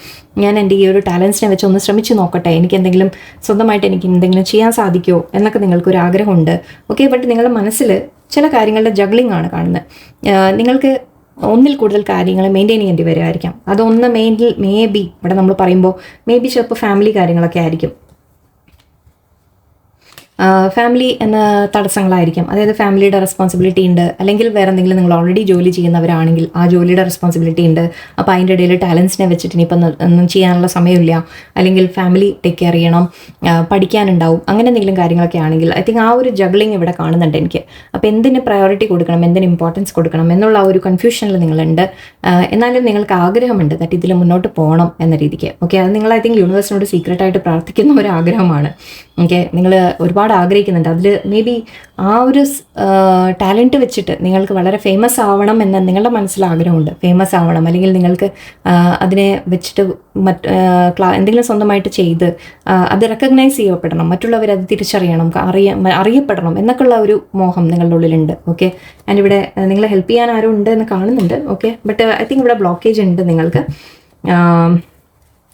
ഞാൻ എൻ്റെ ഈ ഒരു ടാലൻസിനെ വെച്ച് ഒന്ന് ശ്രമിച്ച് നോക്കട്ടെ, എനിക്ക് എന്തെങ്കിലും സ്വന്തമായിട്ട് എനിക്ക് എന്തെങ്കിലും ചെയ്യാൻ സാധിക്കുമോ എന്നൊക്കെ നിങ്ങൾക്കൊരു ആഗ്രഹമുണ്ട്. ഓക്കെ, ബട്ട് നിങ്ങളുടെ മനസ്സിൽ ചില കാര്യങ്ങളുടെ ജഗ്ലിംഗ് ആണ് കാണുന്നത്. നിങ്ങൾക്ക് ഒന്നിൽ കൂടുതൽ കാര്യങ്ങൾ മെയിൻറ്റെയിൻ ചെയ്യേണ്ടി വരുമായിരിക്കാം. അതൊന്ന് മേ ബി ഇവിടെ നമ്മൾ പറയുമ്പോൾ ചിലപ്പോൾ ഫാമിലി കാര്യങ്ങളൊക്കെ ആയിരിക്കും. ഫാമിലി എന്ന തടസ്സങ്ങളായിരിക്കാം. അതായത് ഫാമിലിയുടെ റെസ്പോൺസിബിലിറ്റി ഉണ്ട്, അല്ലെങ്കിൽ വേറെ എന്തെങ്കിലും നിങ്ങൾ ഓൾറെഡി ജോലി ചെയ്യുന്നവരാണെങ്കിൽ ആ ജോലിയുടെ റെസ്പോൺസിബിലിറ്റി ഉണ്ട്. അപ്പോൾ അതിൻ്റെ ഇടയിൽ ടാലൻസിനെ വെച്ചിട്ട് ഇനിയിപ്പം ഒന്നും ചെയ്യാനുള്ള സമയമില്ല, അല്ലെങ്കിൽ ഫാമിലി ടേക്ക് കെയർ ചെയ്യണം, പഠിക്കാനുണ്ടാവും, അങ്ങനെ എന്തെങ്കിലും കാര്യങ്ങളൊക്കെ ആണെങ്കിൽ ഐ തിങ്ക് ആ ഒരു ജഗ്ലിംഗ് ഇവിടെ കാണുന്നുണ്ട് എനിക്ക്. അപ്പോൾ എന്തിന് പ്രയോറിറ്റി കൊടുക്കണം, എന്തിന് ഇമ്പോർട്ടൻസ് കൊടുക്കണം എന്നുള്ള ഒരു കൺഫ്യൂഷനിൽ നിങ്ങളുണ്ട്. എന്നാലും നിങ്ങൾക്ക് ആഗ്രഹമുണ്ട് ദാറ്റ് ഇതിൽ മുന്നോട്ട് പോകണം എന്ന രീതിക്ക്. ഓക്കെ, അത് നിങ്ങൾ ഐ തിങ്ക് യൂണിവേഴ്സിനോട് സീക്രട്ടായിട്ട് പ്രാർത്ഥിക്കുന്ന ഒരു ആഗ്രഹമാണ്. ഓക്കെ, നിങ്ങൾ ഒരുപാട് ആഗ്രഹിക്കുന്നുണ്ട്. അതിൽ മേ ബി ആ ഒരു ടാലൻറ്റ് വെച്ചിട്ട് നിങ്ങൾക്ക് വളരെ ഫേമസ് ആവണം എന്ന നിങ്ങളുടെ മനസ്സിൽ ആഗ്രഹമുണ്ട്. ഫേമസ് ആവണം, അല്ലെങ്കിൽ നിങ്ങൾക്ക് അതിനെ വെച്ചിട്ട് എന്തെങ്കിലും സ്വന്തമായിട്ട് ചെയ്ത് അത് റെക്കഗ്നൈസ് ചെയ്യപ്പെടണം, മറ്റുള്ളവർ അത് തിരിച്ചറിയണം, അറിയപ്പെടണം എന്നൊക്കെയുള്ള ഒരു മോഹം നിങ്ങളുടെ ഉള്ളിലുണ്ട്. ഓക്കെ, ആൻഡ് ഇവിടെ നിങ്ങളെ ഹെൽപ്പ് ചെയ്യാൻ ആരും ഉണ്ട് എന്ന് കാണുന്നുണ്ട്. ഓക്കെ, ബട്ട് ഐ തിങ്ക് ഇവിടെ ബ്ലോക്കേജ് ഉണ്ട് നിങ്ങൾക്ക്.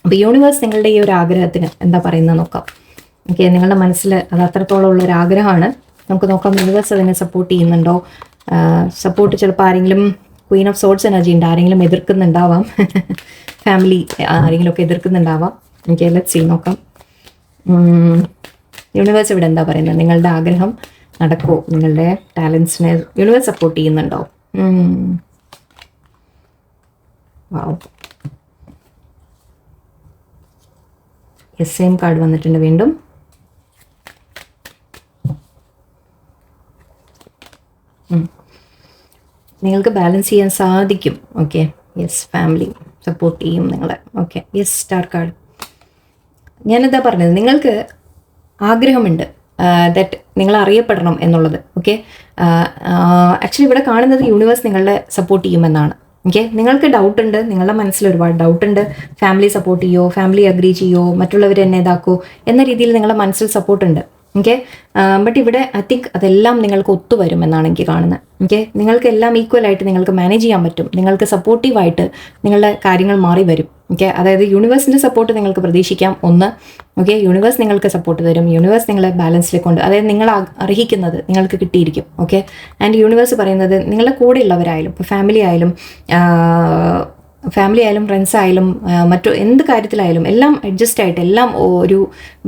അപ്പോൾ യൂണിവേഴ്സ് നിങ്ങളുടെ ഈ ഒരു ആഗ്രഹത്തിന് എന്താ പറയുന്നത് നോക്കാം. ഓക്കെ, നിങ്ങളുടെ മനസ്സിൽ അത് അത്രത്തോളം ഉള്ളൊരു ആഗ്രഹമാണ്. നമുക്ക് നോക്കാം യൂണിവേഴ്സ് അതിനെ സപ്പോർട്ട് ചെയ്യുന്നുണ്ടോ. സപ്പോർട്ട് ചിലപ്പോൾ ആരെങ്കിലും ക്വീൻ ഓഫ് സോർട്സ് എനർജി ഉണ്ട്, ആരെങ്കിലും എതിർക്കുന്നുണ്ടാവാം. ഫാമിലി ആരെങ്കിലും ഒക്കെ എതിർക്കുന്നുണ്ടാവാം. ഓക്കെ, ലെറ്റ്സ് സീ നോക്കാം. യൂണിവേഴ്സ് ഇവിടെ എന്താ പറയുന്നത്, നിങ്ങളുടെ ആഗ്രഹം നടക്കുമോ, നിങ്ങളുടെ ടാലൻസിനെ യൂണിവേഴ്സ് സപ്പോർട്ട് ചെയ്യുന്നുണ്ടോ. വാവ്, സെയിം കാർഡ് വന്നിട്ടുണ്ട് വീണ്ടും. നിങ്ങൾക്ക് ബാലൻസ് ചെയ്യാൻ സാധിക്കും. ഓക്കെ, യെസ്, ഫാമിലി സപ്പോർട്ട് ചെയ്യും നിങ്ങളെ. Okay, yes, star card. ഞാനെന്താ പറഞ്ഞത്, നിങ്ങൾക്ക് ആഗ്രഹമുണ്ട് ദാറ്റ് നിങ്ങൾ അറിയപ്പെടണം എന്നുള്ളത്. ഓക്കെ, ആക്ച്വലി ഇവിടെ കാണുന്നത് യൂണിവേഴ്സ് നിങ്ങളെ സപ്പോർട്ട് ചെയ്യുമെന്നാണ്. ഓക്കെ, നിങ്ങൾക്ക് ഡൗട്ട് ഉണ്ട്, നിങ്ങളുടെ മനസ്സിൽ ഒരുപാട് ഡൗട്ട് ഉണ്ട്. ഫാമിലി സപ്പോർട്ട് ചെയ്യോ, ഫാമിലി അഗ്രി ചെയ്യോ, മറ്റുള്ളവർ എന്നെ ഇതാക്കോ എന്ന രീതിയിൽ നിങ്ങളുടെ മനസ്സിൽ സപ്പോർട്ടുണ്ട്. ഓക്കെ, ബട്ട് ഇവിടെ ഐ തിങ്ക് അതെല്ലാം നിങ്ങൾക്ക് ഒത്തുവരുമെന്നാണ് എനിക്ക് കാണുന്നത്. ഓക്കെ, നിങ്ങൾക്ക് എല്ലാം ഈക്വലായിട്ട് നിങ്ങൾക്ക് മാനേജ് ചെയ്യാൻ പറ്റും. നിങ്ങൾക്ക് സപ്പോർട്ടീവായിട്ട് നിങ്ങളുടെ കാര്യങ്ങൾ മാറി വരും. ഓക്കെ, അതായത് യൂണിവേഴ്സിൻ്റെ സപ്പോർട്ട് നിങ്ങൾക്ക് പ്രതീക്ഷിക്കാം. ഒന്ന്, ഓക്കെ, യൂണിവേഴ്സ് നിങ്ങൾക്ക് സപ്പോർട്ട് തരും. യൂണിവേഴ്സ് നിങ്ങളെ ബാലൻസിലേക്ക് കൊണ്ട്, അതായത് നിങ്ങൾ അർഹിക്കുന്നത് നിങ്ങൾക്ക് കിട്ടിയിരിക്കും. ഓക്കെ, ആൻഡ് യൂണിവേഴ്സ് പറയുന്നത് നിങ്ങളുടെ കൂടെ ഉള്ളവരായാലും, ഇപ്പോൾ ഫാമിലി ആയാലും ഫ്രണ്ട്സ് ആയാലും മറ്റു എന്ത് കാര്യത്തിലായാലും എല്ലാം അഡ്ജസ്റ്റ് ആയിട്ട് എല്ലാം ഒരു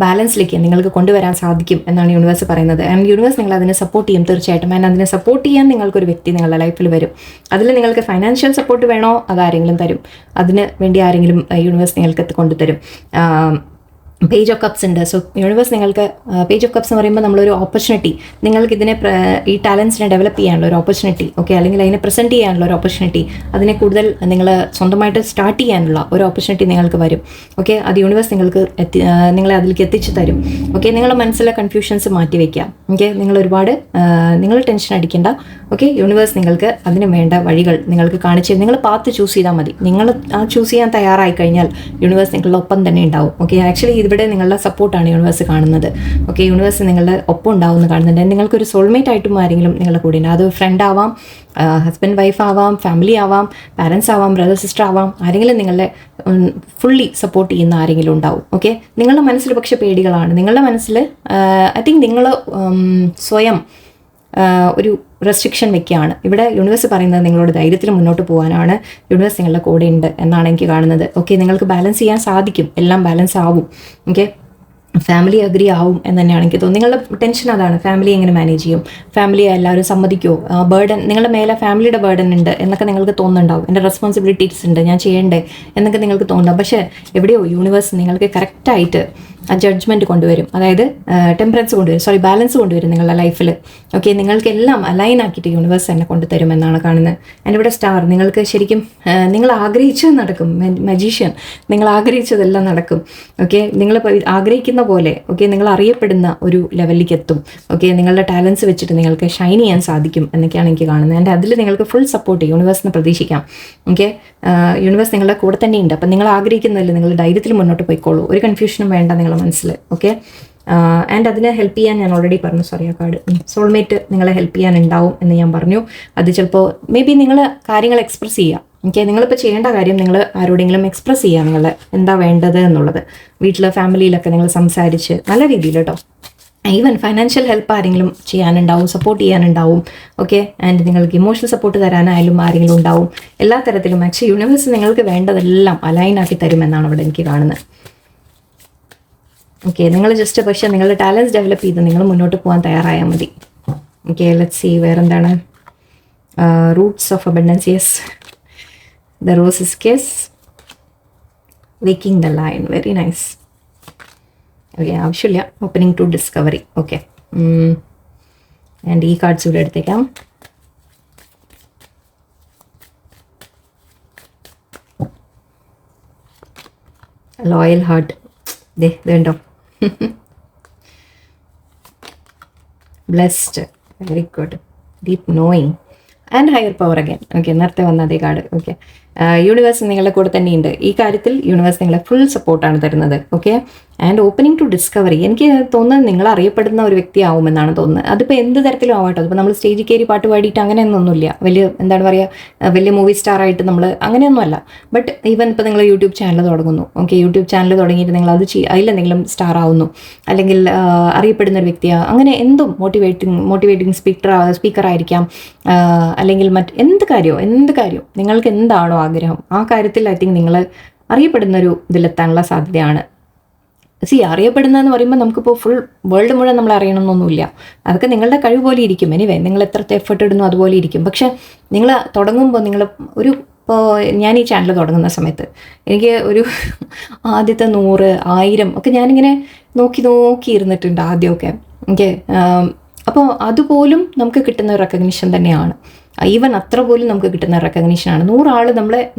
ബാലൻസിലേക്ക് നിങ്ങൾക്ക് കൊണ്ടുവരാൻ സാധിക്കും എന്നാണ് യൂണിവേഴ്സ് പറയുന്നത്. ആൻഡ് യൂണിവേഴ്സ് നിങ്ങൾ അതിനെ സപ്പോർട്ട് ചെയ്യും തീർച്ചയായിട്ടും. ആൻഡ് അതിനെ സപ്പോർട്ട് ചെയ്യാൻ നിങ്ങൾക്കൊരു വ്യക്തി നിങ്ങളുടെ ലൈഫിൽ വരും. അതിൽ നിങ്ങൾക്ക് ഫൈനാൻഷ്യൽ സപ്പോർട്ട് വേണോ, അതാരെങ്കിലും തരും. അതിന് വേണ്ടി ആരെങ്കിലും യൂണിവേഴ്സ് നിങ്ങൾക്ക് കൊണ്ടുതരും. പേജ് ഓഫ് കപ്സ് ഉണ്ട്. സോ യൂണിവേഴ്സ് നിങ്ങൾക്ക് പേജ് ഓഫ് കപ്സ് എന്ന് പറയുമ്പോൾ നമ്മളൊരു ഓപ്പർച്യൂണിറ്റി, നിങ്ങൾക്ക് ഇതിനെ ഈ ടാലൻസിനെ ഡെവലപ്പ് ചെയ്യാനുള്ള ഒരു ഓപ്പർച്യൂണിറ്റി, ഓക്കെ, അല്ലെങ്കിൽ അതിനെ പ്രസൻറ്റ് ചെയ്യാനുള്ള ഒരു ഓപ്പർച്യൂണിറ്റി, അതിനെ കൂടുതൽ നിങ്ങൾ സ്വന്തമായിട്ട് സ്റ്റാർട്ട് ചെയ്യാനുള്ള ഒരു ഓപ്പർച്യൂണിറ്റി നിങ്ങൾക്ക് വരും. ഓക്കെ, അത് യൂണിവേഴ്സ് നിങ്ങളെ അതിലേക്ക് എത്തിച്ചു തരും. ഓക്കെ, നിങ്ങളുടെ മനസ്സിലെ കൺഫ്യൂഷൻസ് മാറ്റി വയ്ക്കാം. ഓക്കെ, നിങ്ങൾ ടെൻഷൻ അടിക്കേണ്ട. ഓക്കെ, യൂണിവേഴ്സ് നിങ്ങൾക്ക് അതിന് വേണ്ട വഴികൾ നിങ്ങൾക്ക് കാണിച്ചു തരും. നിങ്ങൾ പാത്ത് ചൂസ് ചെയ്താൽ മതി. നിങ്ങൾ ആ ചൂസ് ചെയ്യാൻ തയ്യാറായി കഴിഞ്ഞാൽ യൂണിവേഴ്സ് നിങ്ങളുടെ ഒപ്പം തന്നെ ഉണ്ടാവും. ഓക്കെ, ആക്ച്വലി ഇവിടെ നിങ്ങളുടെ സപ്പോർട്ടാണ് യൂണിവേഴ്സ് കാണുന്നത്. ഓക്കെ, യൂണിവേഴ്സ് നിങ്ങളുടെ ഒപ്പം ഉണ്ടാവും എന്ന് കാണുന്നുണ്ട്. നിങ്ങൾക്കൊരു സോൾമേറ്റ് ആയിട്ടും ആരെങ്കിലും നിങ്ങളുടെ കൂടെ ഉണ്ട്. അത് ഫ്രണ്ട് ആവാം, ഹസ്ബൻഡ് വൈഫ് ആവാം, ഫാമിലി ആവാം, പാരൻസ് ആവാം, ബ്രദർ സിസ്റ്റർ ആവാം, ആരെങ്കിലും നിങ്ങളെ ഫുള്ളി സപ്പോർട്ട് ചെയ്യുന്ന ആരെങ്കിലും ഉണ്ടാവും. ഓക്കെ, നിങ്ങളുടെ മനസ്സിൽ പക്ഷേ പേടികളാണ്. നിങ്ങളുടെ മനസ്സിൽ ഐ തിങ്ക് നിങ്ങൾ സ്വയം ഒരു റെസ്ട്രിക്ഷൻ വെക്കുകയാണ്. ഇവിടെ യൂണിവേഴ്സ് പറയുന്നത് നിങ്ങളോട് ധൈര്യത്തിൽ മുന്നോട്ട് പോകാനാണ്. യൂണിവേഴ്സ് നിങ്ങളുടെ കൂടെ ഉണ്ട് എന്നാണ് എനിക്ക് കാണുന്നത്. ഓക്കെ, നിങ്ങൾക്ക് ബാലൻസ് ചെയ്യാൻ സാധിക്കും, എല്ലാം ബാലൻസ് ആവും. ഓക്കെ, ഫാമിലി അഗ്രി ആവും എന്ന് തന്നെയാണ് എനിക്ക് തോന്നുന്നത്. നിങ്ങളുടെ ടെൻഷൻ അതാണ്, ഫാമിലി എങ്ങനെ മാനേജ് ചെയ്യും, ഫാമിലി എല്ലാവരും സമ്മതിക്കുമോ, ബേർഡൻ നിങ്ങളുടെ മേലെ ഫാമിലിയുടെ ബേർഡൻ ഉണ്ട് എന്നൊക്കെ നിങ്ങൾക്ക് തോന്നുന്നുണ്ടാവും. എൻ്റെ റെസ്പോൺസിബിലിറ്റീസ് ഉണ്ട്, ഞാൻ ചെയ്യണ്ടേ എന്നൊക്കെ നിങ്ങൾക്ക് തോന്നുന്നുണ്ടാവും. പക്ഷേ എവിടെയോ യൂണിവേഴ്സ് നിങ്ങൾക്ക് കറക്റ്റായിട്ട് ആ ജഡ്ജ്മെൻറ്റ് കൊണ്ടുവരും. അതായത് ബാലൻസ് കൊണ്ടുവരും നിങ്ങളുടെ ലൈഫിൽ. ഓക്കെ, നിങ്ങൾക്കെല്ലാം അലൈൻ ആക്കിയിട്ട് യൂണിവേഴ്സ് തന്നെ കൊണ്ടുതരും എന്നാണ് കാണുന്നത്. ആൻഡ് ഇവിടെ സ്റ്റാർ, നിങ്ങൾക്ക് ശരിക്കും നിങ്ങൾ ആഗ്രഹിച്ചത് നടക്കും. മജീഷ്യൻ, നിങ്ങൾ ആഗ്രഹിച്ചതെല്ലാം നടക്കും. ഓക്കെ, നിങ്ങൾ ആഗ്രഹിക്കുന്ന പോലെ ഓക്കെ നിങ്ങൾ അറിയപ്പെടുന്ന ഒരു ലെവലിലേക്ക് എത്തും. ഓക്കെ, നിങ്ങളുടെ ടാലൻസ് വെച്ചിട്ട് നിങ്ങൾക്ക് ഷൈൻ ചെയ്യാൻ സാധിക്കും എന്നൊക്കെയാണ് എനിക്ക് കാണുന്നത്. ആൻഡ് അതിൽ നിങ്ങൾക്ക് ഫുൾ സപ്പോർട്ട് യൂണിവേഴ്സിന് പ്രതീക്ഷിക്കാം. ഓക്കെ, യൂണിവേഴ്സ് നിങ്ങളുടെ കൂടെ തന്നെയുണ്ട്. അപ്പം നിങ്ങൾ ആഗ്രഹിക്കുന്നതിൽ നിങ്ങൾ ധൈര്യത്തിൽ മുന്നോട്ട് പോയിക്കോളൂ. ഒരു കൺഫ്യൂഷനും വേണ്ട നിങ്ങളുടെ മനസ്സിൽ. ഓക്കെ, ആൻഡ് അതിനെ ഹെൽപ്പ് ചെയ്യാൻ ഞാൻ ഓൾറെഡി പറഞ്ഞു, സോറി ആ കാർഡ്, സോൾമേറ്റ് നിങ്ങളെ ഹെൽപ്പ് ചെയ്യാൻ ഉണ്ടാവും എന്ന് ഞാൻ പറഞ്ഞു. അത് ചിലപ്പോൾ മേ ബി നിങ്ങൾ കാര്യങ്ങൾ എക്സ്പ്രസ് ചെയ്യുക. ഓക്കെ, നിങ്ങളിപ്പോൾ ചെയ്യേണ്ട കാര്യം നിങ്ങൾ ആരോടെങ്കിലും എക്സ്പ്രസ് ചെയ്യുക നിങ്ങൾ എന്താ വേണ്ടത് എന്നുള്ളത്. വീട്ടിൽ ഫാമിലിയിലൊക്കെ നിങ്ങൾ സംസാരിച്ച് നല്ല രീതിയിൽ കേട്ടോ. ഈവൻ ഫൈനാൻഷ്യൽ ഹെൽപ്പ് ആരെങ്കിലും ചെയ്യാനുണ്ടാവും, സപ്പോർട്ട് ചെയ്യാനുണ്ടാവും. ഓക്കെ, ആൻഡ് നിങ്ങൾക്ക് ഇമോഷണൽ സപ്പോർട്ട് തരാനായാലും ആരെങ്കിലും ഉണ്ടാവും. എല്ലാ തരത്തിലും ആക്ച്വലി യൂണിവേഴ്സ് നിങ്ങൾക്ക് വേണ്ടതെല്ലാം അലൈൻ ആക്കി തരുമെന്നാണ് ഇവിടെ എനിക്ക് കാണുന്നത്. ഓക്കെ, നിങ്ങൾ ജസ്റ്റ് പക്ഷേ നിങ്ങളുടെ ടാലൻസ് ഡെവലപ്പ് ചെയ്ത് നിങ്ങൾ മുന്നോട്ട് പോകാൻ തയ്യാറായാൽ മതി. ഓക്കെ, ലെറ്റ്സ് സീ വേറെന്താണ്. Roots of abundance, yes, the roses case, waking the lion, very nice. Okay, ആവശ്യമില്ല, opening to discovery. Okay, and ഈ കാർഡ്സ് ഇവിടെ എടുത്തേക്കാം. ലോയൽ ഹാർട്ട്, ഇതുണ്ടോ. Blessed, very good, deep knowing and higher power again. Okay, നേരത്തെ വന്ന അതേ card. Okay, universe നിങ്ങളുടെ കൂടെ തന്നെയുണ്ട്. ഈ കാര്യത്തിൽ യൂണിവേഴ്സ് നിങ്ങളെ ഫുൾ സപ്പോർട്ടാണ് തരുന്നത്. Okay, and opening to discovery. എനിക്ക് തോന്നുന്നത് നിങ്ങൾ അറിയപ്പെടുന്ന ഒരു വ്യക്തിയാവുമെന്നാണ് തോന്നുന്നത്. അതിപ്പോൾ എന്ത് തരത്തിലും ആവട്ടെ, അതിപ്പോൾ നമ്മൾ സ്റ്റേജിൽ കയറി പാട്ട് പാടിയിട്ട് അങ്ങനെയൊന്നുമില്ല, വലിയ എന്താണ് പറയുക, വലിയ മൂവി സ്റ്റാർ ആയിട്ട് നമ്മൾ അങ്ങനെയൊന്നുമല്ല. ബട്ട് ഈവൻ ഇപ്പോൾ നിങ്ങൾ യൂട്യൂബ് ചാനൽ തുടങ്ങുന്നു. ഓക്കെ, യൂട്യൂബ് ചാനൽ തുടങ്ങിയിട്ട് നിങ്ങൾ അത് അതിലെന്തെങ്കിലും സ്റ്റാർ ആവുന്നു, അല്ലെങ്കിൽ അറിയപ്പെടുന്ന ഒരു വ്യക്തിയാണ്, അങ്ങനെ എന്തും മോട്ടിവേറ്റിംഗ് സ്പീക്കർ ആയിരിക്കാം, അല്ലെങ്കിൽ എന്ത് കാര്യമോ നിങ്ങൾക്ക് എന്താണോ ആഗ്രഹം ആ കാര്യത്തിൽ ഐ തിങ്ക് നിങ്ങൾ അറിയപ്പെടുന്നൊരു ഇതിലെത്താനുള്ള സാധ്യതയാണ്. അറിയപ്പെടുന്നതെന്ന് പറയുമ്പോൾ നമുക്കിപ്പോൾ ഫുൾ വേൾഡ് മുഴുവൻ നമ്മൾ അറിയണമെന്നൊന്നുമില്ല. അതൊക്കെ നിങ്ങളുടെ കഴിവ് പോലെ ഇരിക്കും. എനിവേ, നിങ്ങൾ എത്ര എഫേർട്ട് ഇടുന്നു അതുപോലെ ഇരിക്കും. പക്ഷേ നിങ്ങൾ തുടങ്ങുമ്പോൾ ഇപ്പോൾ ഞാൻ ഈ ചാനൽ തുടങ്ങുന്ന സമയത്ത് എനിക്ക് ഒരു ആദ്യത്തെ 100, 1000 ഒക്കെ ഞാനിങ്ങനെ നോക്കി ഇരുന്നിട്ടുണ്ട് ആദ്യമൊക്കെ. ഓക്കെ, അപ്പോൾ അതുപോലും നമുക്ക് കിട്ടുന്ന ഒരു റെക്കഗ്നിഷൻ തന്നെയാണ്. ഈവൻ അത്ര പോലും നമുക്ക് കിട്ടുന്ന റെക്കഗ്നീഷനാണ്. 100 ആൾ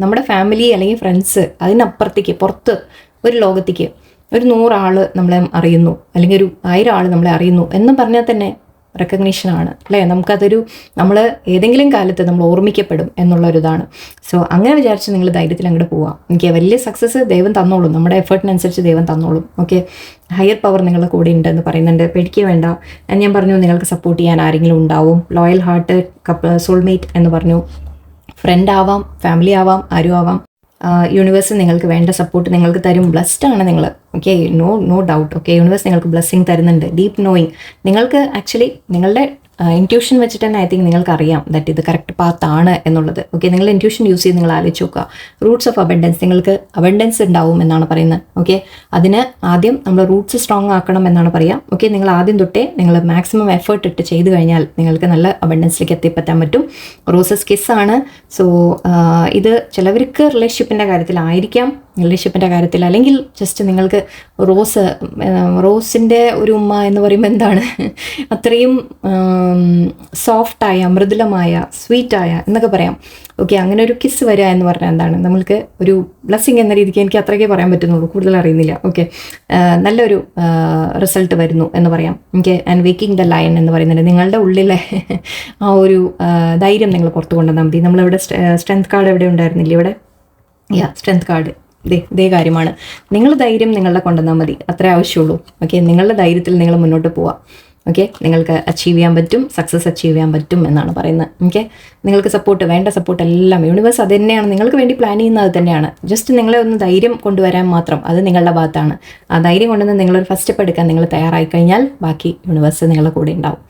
നമ്മുടെ ഫാമിലി അല്ലെങ്കിൽ ഫ്രണ്ട്സ്, അതിനപ്പുറത്തേക്ക് പുറത്ത് ഒരു ലോകത്തേക്ക് ഒരു 100 ആൾ നമ്മളെ അറിയുന്നു, അല്ലെങ്കിൽ ഒരു 1000 ആൾ നമ്മളെ അറിയുന്നു എന്ന് പറഞ്ഞാൽ തന്നെ റെക്കഗ്നീഷനാണ് അല്ലേ. നമ്മൾ ഏതെങ്കിലും കാലത്ത് നമ്മൾ ഓർമ്മിക്കപ്പെടും എന്നുള്ളൊരിതാണ്. സോ അങ്ങനെ വിചാരിച്ച് നിങ്ങൾ ധൈര്യത്തിൽ അങ്ങോട്ട് പോവാം. എനിക്ക് വലിയ സക്സസ് ദൈവം തന്നോളും, നമ്മുടെ എഫേർട്ടിനനുസരിച്ച് ദൈവം തന്നോളും. ഓക്കെ, ഹയർ പവർ നിങ്ങളുടെ കൂടെ ഉണ്ടെന്ന് പറയുന്നുണ്ട്, പേടിക്കുക വേണ്ട. ഞാൻ പറഞ്ഞു നിങ്ങൾക്ക് സപ്പോർട്ട് ചെയ്യാൻ ആരെങ്കിലും ഉണ്ടാവും. ലോയൽ ഹാർട്ട്, സോൾമേറ്റ് എന്ന് പറഞ്ഞു. ഫ്രണ്ട് ആവാം, ഫാമിലി ആവാം, ആരും ആവാം. യൂണിവേഴ്സ് നിങ്ങൾക്ക് വേണ്ട സപ്പോർട്ട് നിങ്ങൾക്ക് തരും. ബ്ലെസ്ഡ് ആണ് നിങ്ങൾ. Okay, no doubt. Okay, universe നിങ്ങൾക്ക് ബ്ലെസ്സിങ് തരുന്നുണ്ട്. ഡീപ്പ് നോയിങ്, നിങ്ങൾക്ക് ആക്ച്വലി നിങ്ങളുടെ ഇൻറ്റ്യൂഷൻ വെച്ചിട്ട് തന്നെ ഐ തിങ്ക് നിങ്ങൾക്ക് അറിയാം ദാറ്റ് ഇത് കറക്റ്റ് പാത്താണ് എന്നുള്ളത്. ഓക്കെ, നിങ്ങൾ ഇൻറ്റ്യൂഷൻ യൂസ് ചെയ്ത് നിങ്ങൾ ആലോചിച്ച് നോക്കുക. റൂട്ട്സ് ഓഫ് അബണ്ടൻസ്, നിങ്ങൾക്ക് അബണ്ടൻസ് ഉണ്ടാവും എന്നാണ് പറയുന്നത്. ഓക്കെ, അതിന് ആദ്യം നമ്മൾ റൂട്ട്സ് സ്ട്രോങ് ആക്കണം എന്നാണ് പറയുക. ഓക്കെ, നിങ്ങൾ ആദ്യം തൊട്ടേ നിങ്ങൾ മാക്സിമം എഫേർട്ട് ഇട്ട് ചെയ്ത് കഴിഞ്ഞാൽ നിങ്ങൾക്ക് നല്ല അബണ്ടൻസിലേക്ക് എത്തിപ്പറ്റാൻ പറ്റും. റോസസ് കിസ്സാണ്. സോ ഇത് ചിലവർക്ക് റിലേഷൻഷിപ്പിൻ്റെ കാര്യത്തിലായിരിക്കാം, റിലേഷൻഷിപ്പിൻ്റെ കാര്യത്തിൽ, അല്ലെങ്കിൽ ജസ്റ്റ് നിങ്ങൾക്ക് റോസിൻ്റെ ഒരു ഉമ്മ എന്ന് പറയുമ്പോൾ എന്താണ്, അത്രയും സോഫ്റ്റായ, മൃദുലമായ, സ്വീറ്റായ എന്നൊക്കെ പറയാം. ഓക്കെ, അങ്ങനെ ഒരു കിസ് വരിക എന്ന് പറഞ്ഞാൽ എന്താണ്, നമ്മൾക്ക് ഒരു ബ്ലെസ്സിങ് എന്ന രീതിക്ക് എനിക്ക് അത്രയ്ക്കേ പറയാൻ പറ്റുന്നുള്ളൂ, കൂടുതൽ അറിയുന്നില്ല. ഓക്കെ, നല്ലൊരു റിസൾട്ട് വരുന്നു എന്ന് പറയാം. Okay, and waking the lion എന്ന് പറയുന്നത് നിങ്ങളുടെ ഉള്ളിലെ ആ ഒരു ധൈര്യം നിങ്ങൾ പുറത്തു കൊണ്ടുവന്നാൽ മതി. നമ്മളിവിടെ സ്ട്രെങ്ത് കാർഡ് എവിടെ ഉണ്ടായിരുന്നില്ല, ഇവിടെ സ്ട്രെങ്ത് കാർഡ് ഇതേ കാര്യമാണ്. നിങ്ങൾ ധൈര്യം നിങ്ങളുടെ കൊണ്ടുവന്നാൽ മതി, അത്രേ ആവശ്യമുള്ളൂ. ഓക്കെ, നിങ്ങളുടെ ധൈര്യത്തിൽ നിങ്ങൾ മുന്നോട്ട് പോവാം. ഓക്കെ, നിങ്ങൾക്ക് അച്ചീവ് ചെയ്യാൻ പറ്റും, സക്സസ് അച്ചീവ് ചെയ്യാൻ പറ്റും എന്നാണ് പറയുന്നത്. ഓക്കെ, നിങ്ങൾക്ക് സപ്പോർട്ട് വേണ്ട, സപ്പോർട്ട് എല്ലാം യൂണിവേഴ്സ് അത് തന്നെയാണ് നിങ്ങൾക്ക് വേണ്ടി പ്ലാൻ ചെയ്യുന്നത്. അത് തന്നെയാണ്. ജസ്റ്റ് നിങ്ങളെ ഒന്ന് ധൈര്യം കൊണ്ടുവരാൻ മാത്രം, അത് നിങ്ങളുടെ ഭാഗത്താണ്. ആ ധൈര്യം കൊണ്ടുവന്ന് നിങ്ങളൊരു ഫസ്റ്റ് സ്റ്റെപ്പ് എടുക്കാൻ നിങ്ങൾ തയ്യാറായി കഴിഞ്ഞാൽ ബാക്കി യൂണിവേഴ്സ് നിങ്ങളുടെ കൂടെ ഉണ്ടാവും.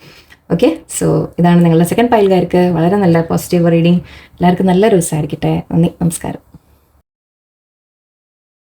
ഓക്കെ, സോ ഇതാണ് നിങ്ങളുടെ സെക്കൻഡ് പൈൽകാർക്ക് വളരെ നല്ല പോസിറ്റീവ് റീഡിങ്. എല്ലാവർക്കും നല്ലൊരു ദിവസമായിരിക്കട്ടെ. നന്ദി, നമസ്കാരം.